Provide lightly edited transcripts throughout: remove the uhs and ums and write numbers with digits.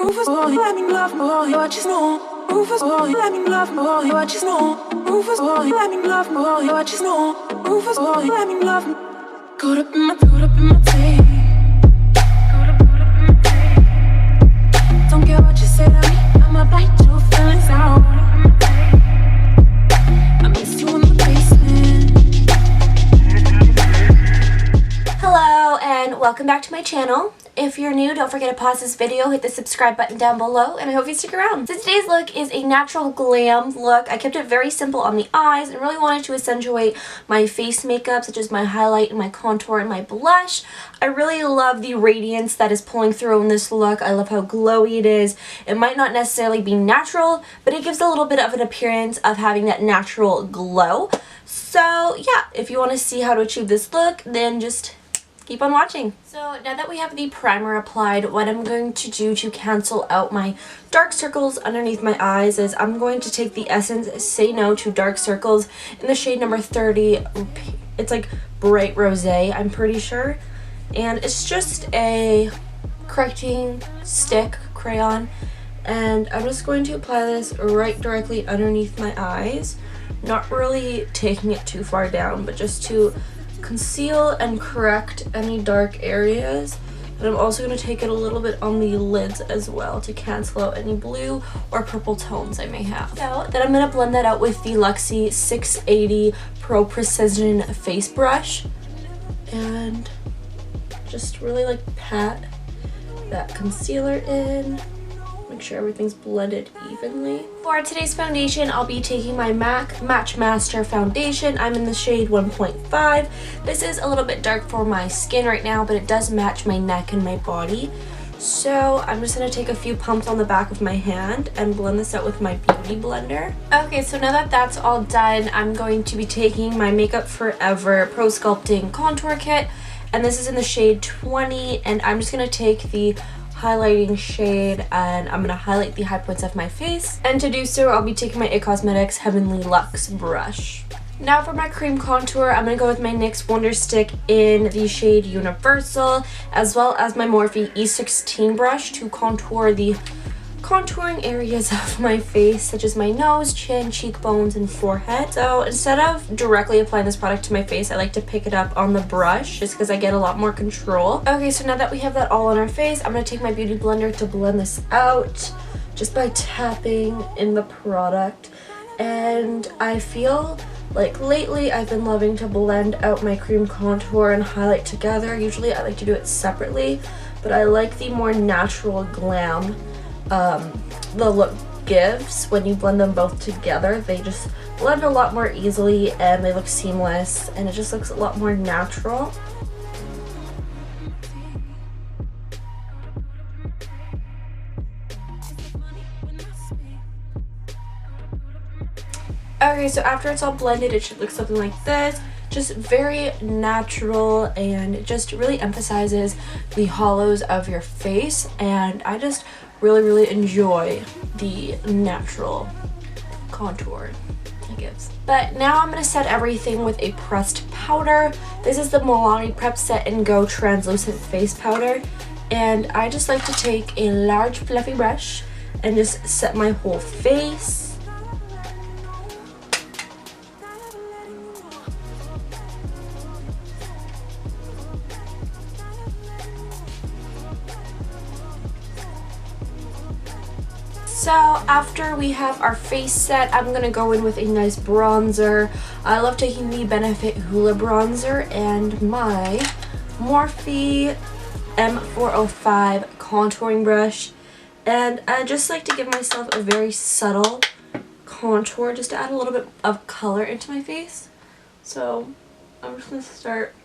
Rufus boy, let me love boy, what you know. Rufus boy, let me love boy, what you know. Rufus boy, let me love boy, what you know. Rufus boy, let me love. Caught up in my tape. Don't care what you say to me, I'ma bite your feelings out. I miss you in the basement. Hello and welcome back to my channel. If you're new, don't forget to pause this video, hit the subscribe button down below, and I hope you stick around. So today's look is a natural glam look. I kept it very simple on the eyes and really wanted to accentuate my face makeup, such as my highlight and my contour and my blush. I really love the radiance that is pulling through in this look. I love how glowy it is. It might not necessarily be natural, but it gives a little bit of an appearance of having that natural glow. So yeah, if you want to see how to achieve this look, then just keep on watching. So now that we have the primer applied, what I'm going to do to cancel out my dark circles underneath my eyes is I'm going to take the Essence Say No to Dark Circles in the shade number 30. It's like bright rosé, I'm pretty sure. And it's just a correcting stick crayon. And I'm just going to apply this right directly underneath my eyes. Not really taking it too far down, but just to conceal and correct any dark areas. And I'm also going to take it a little bit on the lids as well to cancel out any blue or purple tones I may have. So then I'm going to blend that out with the Luxie 680 Pro Precision Face Brush and just really like pat that concealer in. Make sure everything's blended evenly. For today's foundation, I'll be taking my MAC Match Master foundation. I'm in the shade 1.5. This is a little bit dark for my skin right now, but it does match my neck and my body. So I'm just going to take a few pumps on the back of my hand and blend this out with my beauty blender. Okay, so now that that's all done, I'm going to be taking my Makeup Forever Pro Sculpting Contour Kit. And this is in the shade 20, and I'm just going to take the highlighting shade and I'm going to highlight the high points of my face. And to do so, I'll be taking my IT Cosmetics Heavenly Luxe brush. Now for my cream contour, I'm going to go with my NYX Wonder Stick in the shade Universal, as well as my Morphe E16 brush to contour the contouring areas of my face, such as my nose, chin, cheekbones, and forehead. So instead of directly applying this product to my face, I like to pick it up on the brush just because I get a lot more control. Okay, so now that we have that all on our face, I'm going to take my beauty blender to blend this out just by tapping in the product. And I feel like lately I've been loving to blend out my cream contour and highlight together. Usually I like to do it separately, but I like the more natural glam the look gives when you blend them both together. They just blend a lot more easily and they look seamless and it just looks a lot more natural. Okay, so after it's all blended, it should look something like this. Just very natural, and it just really emphasizes the hollows of your face, and I just really enjoy the natural contour it gives. But now I'm going to set everything with a pressed powder. This is the Milani Prep Set and Go Translucent Face Powder, and I just like to take a large fluffy brush and just set my whole face. So after we have our face set, I'm going to go in with a nice bronzer. I love taking the Benefit Hoola bronzer and my Morphe M405 contouring brush. And I just like to give myself a very subtle contour just to add a little bit of color into my face. So I'm just going to start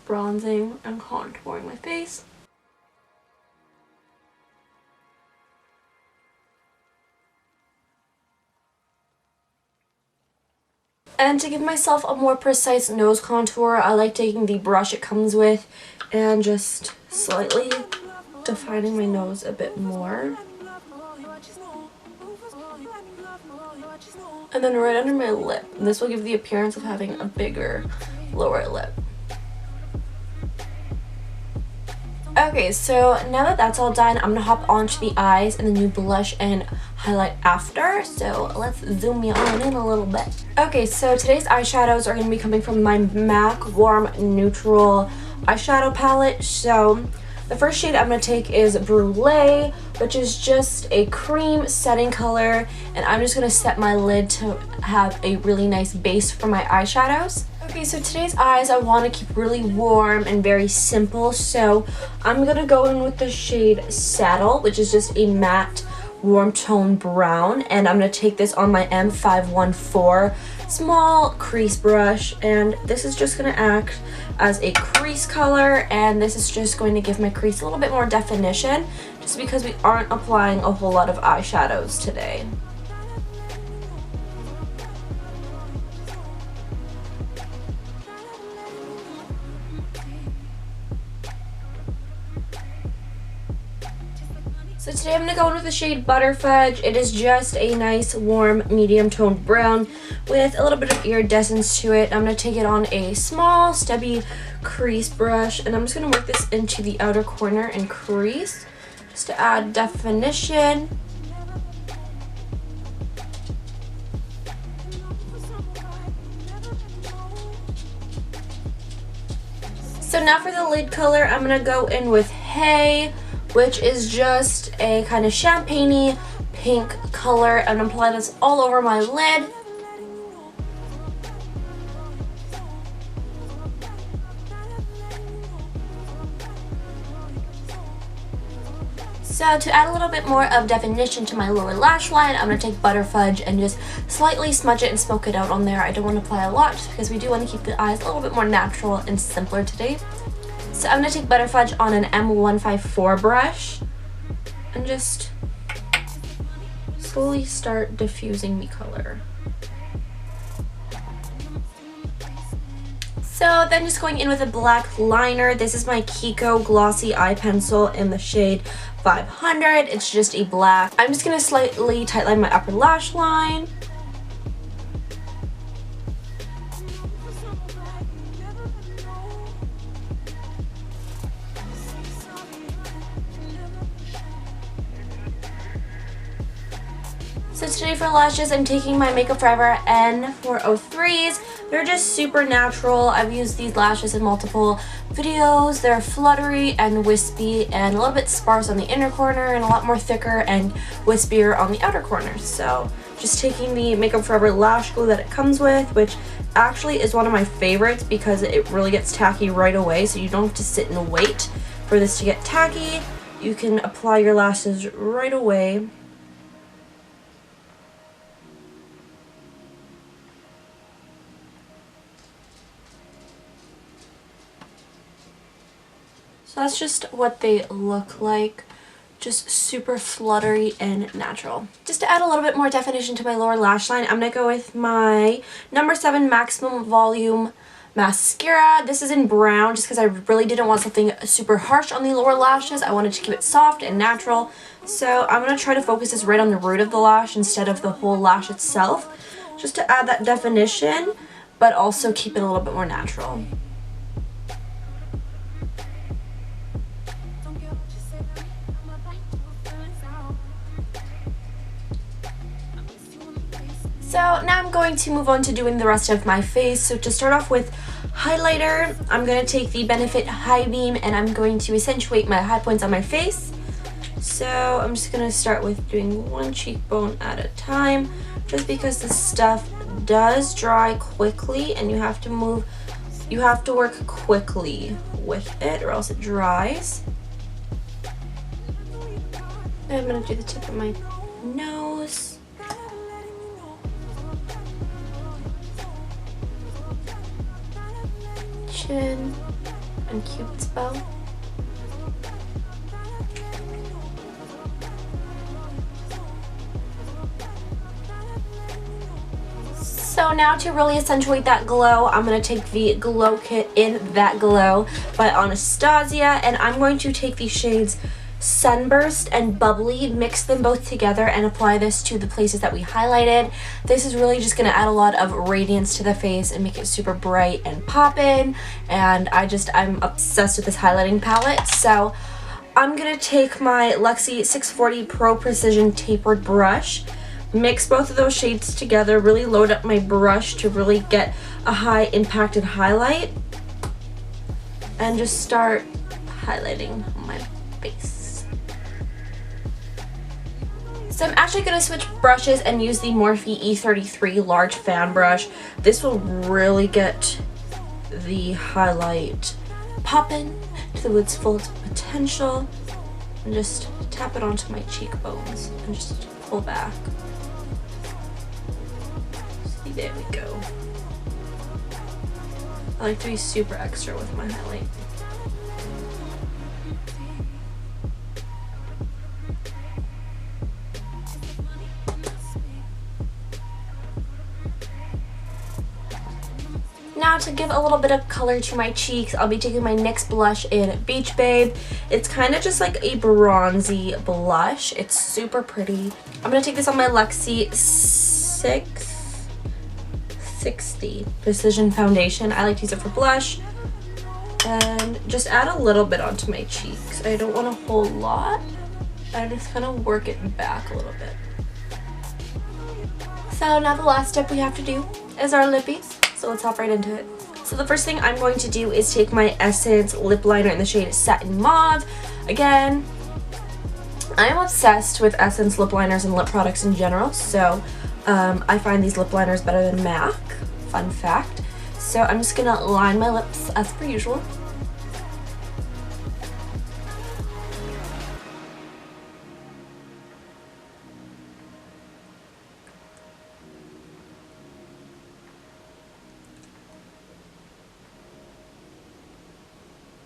bronzing and contouring my face. And to give myself a more precise nose contour, I like taking the brush it comes with and just slightly defining my nose a bit more. And then right under my lip. This will give the appearance of having a bigger lower lip. Okay, so now that that's all done, I'm gonna hop onto the eyes and then do blush and highlight after. So let's zoom you on in a little bit. Okay, so today's eyeshadows are gonna be coming from my MAC Warm Neutral eyeshadow palette. So the first shade I'm going to take is Brulee, which is just a cream setting color, and I'm just going to set my lid to have a really nice base for my eyeshadows. Okay, so today's eyes I want to keep really warm and very simple, so I'm going to go in with the shade Saddle, which is just a matte warm tone brown, and I'm going to take this on my M514 small crease brush, and this is just going to act as a crease color, and this is just going to give my crease a little bit more definition just because we aren't applying a whole lot of eyeshadows today. So today I'm going to go in with the shade Butterfudge. It is just a nice warm medium toned brown with a little bit of iridescence to it. I'm going to take it on a small stubby crease brush, and I'm just going to work this into the outer corner and crease just to add definition. So now for the lid color, I'm going to go in with Hey, which is just a kind of champagne-y pink color, and apply this all over my lid. So to add a little bit more of definition to my lower lash line, I'm going to take Butterfudge and just slightly smudge it and smoke it out on there. I don't want to apply a lot because we do want to keep the eyes a little bit more natural and simpler today. So I'm going to take Butterfudge on an M154 brush and just slowly start diffusing the color. So then just going in with a black liner. This is my Kiko Glossy Eye Pencil in the shade 500. It's just a black. I'm just going to slightly tightline my upper lash line. So today for lashes, I'm taking my Makeup Forever N403s. They're just super natural. I've used these lashes in multiple videos. They're fluttery and wispy and a little bit sparse on the inner corner and a lot more thicker and wispier on the outer corners. So just taking the Makeup Forever lash glue that it comes with, which actually is one of my favorites because it really gets tacky right away, so you don't have to sit and wait for this to get tacky. You can apply your lashes right away. So that's just what they look like, just super fluttery and natural. Just to add a little bit more definition to my lower lash line, I'm going to go with my number 7 Maximum Volume Mascara. This is in brown just because I really didn't want something super harsh on the lower lashes. I wanted to keep it soft and natural. So I'm going to try to focus this right on the root of the lash instead of the whole lash itself, just to add that definition, but also keep it a little bit more natural. So now I'm going to move on to doing the rest of my face. So to start off with highlighter, I'm going to take the Benefit High Beam and I'm going to accentuate my high points on my face. So I'm just going to start with doing one cheekbone at a time, just because this stuff does dry quickly and you have to work quickly with it or else it dries. And I'm going to do the tip of my nose. Chin and Cupid's bow. So now to really accentuate that glow, I'm going to take the Glow Kit in That Glow by Anastasia, and I'm going to take the shades Sunburst and Bubbly, mix them both together and apply this to the places that we highlighted. This is really just going to add a lot of radiance to the face and make it super bright and poppin', and I'm obsessed with this highlighting palette. So I'm going to take my Luxie 640 Pro Precision Tapered Brush, mix both of those shades together, really load up my brush to really get a high impacted highlight, and just start highlighting my base. So I'm actually going to switch brushes and use the Morphe E33 large fan brush. This will really get the highlight popping to its full potential, and just tap it onto my cheekbones and just pull back. See, there we go. I like to be super extra with my highlight. Now to give a little bit of color to my cheeks, I'll be taking my NYX blush in Beach Babe. It's kind of just like a bronzy blush. It's super pretty. I'm going to take this on my Luxie 660 Precision Foundation. I like to use it for blush. And just add a little bit onto my cheeks. I don't want a whole lot. I just kind of work it back a little bit. So now the last step we have to do is our lippies. So let's hop right into it. So the first thing I'm going to do is take my Essence lip liner in the shade Satin Mauve. Again, I am obsessed with Essence lip liners and lip products in general, so I find these lip liners better than MAC. Fun fact. So I'm just gonna line my lips as per usual.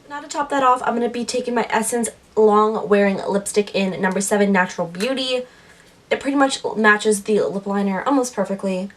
Now to top that off, I'm going to be taking my Essence Long Wearing Lipstick in number 7 Natural Beauty. It pretty much matches the lip liner almost perfectly.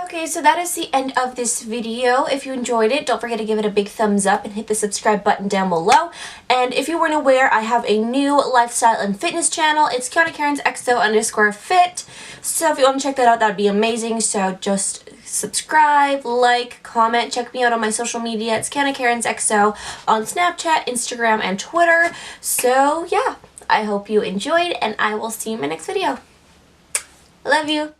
Okay, so that is the end of this video. If you enjoyed it, don't forget to give it a big thumbs up and hit the subscribe button down below. And if you weren't aware, I have a new lifestyle and fitness channel. It's KianaCairnsxo_fit. So if you want to check that out, that would be amazing. So just subscribe, like, comment, check me out on my social media. It's KianaCairnsxo on Snapchat, Instagram, and Twitter. So yeah, I hope you enjoyed, and I will see you in my next video. I love you.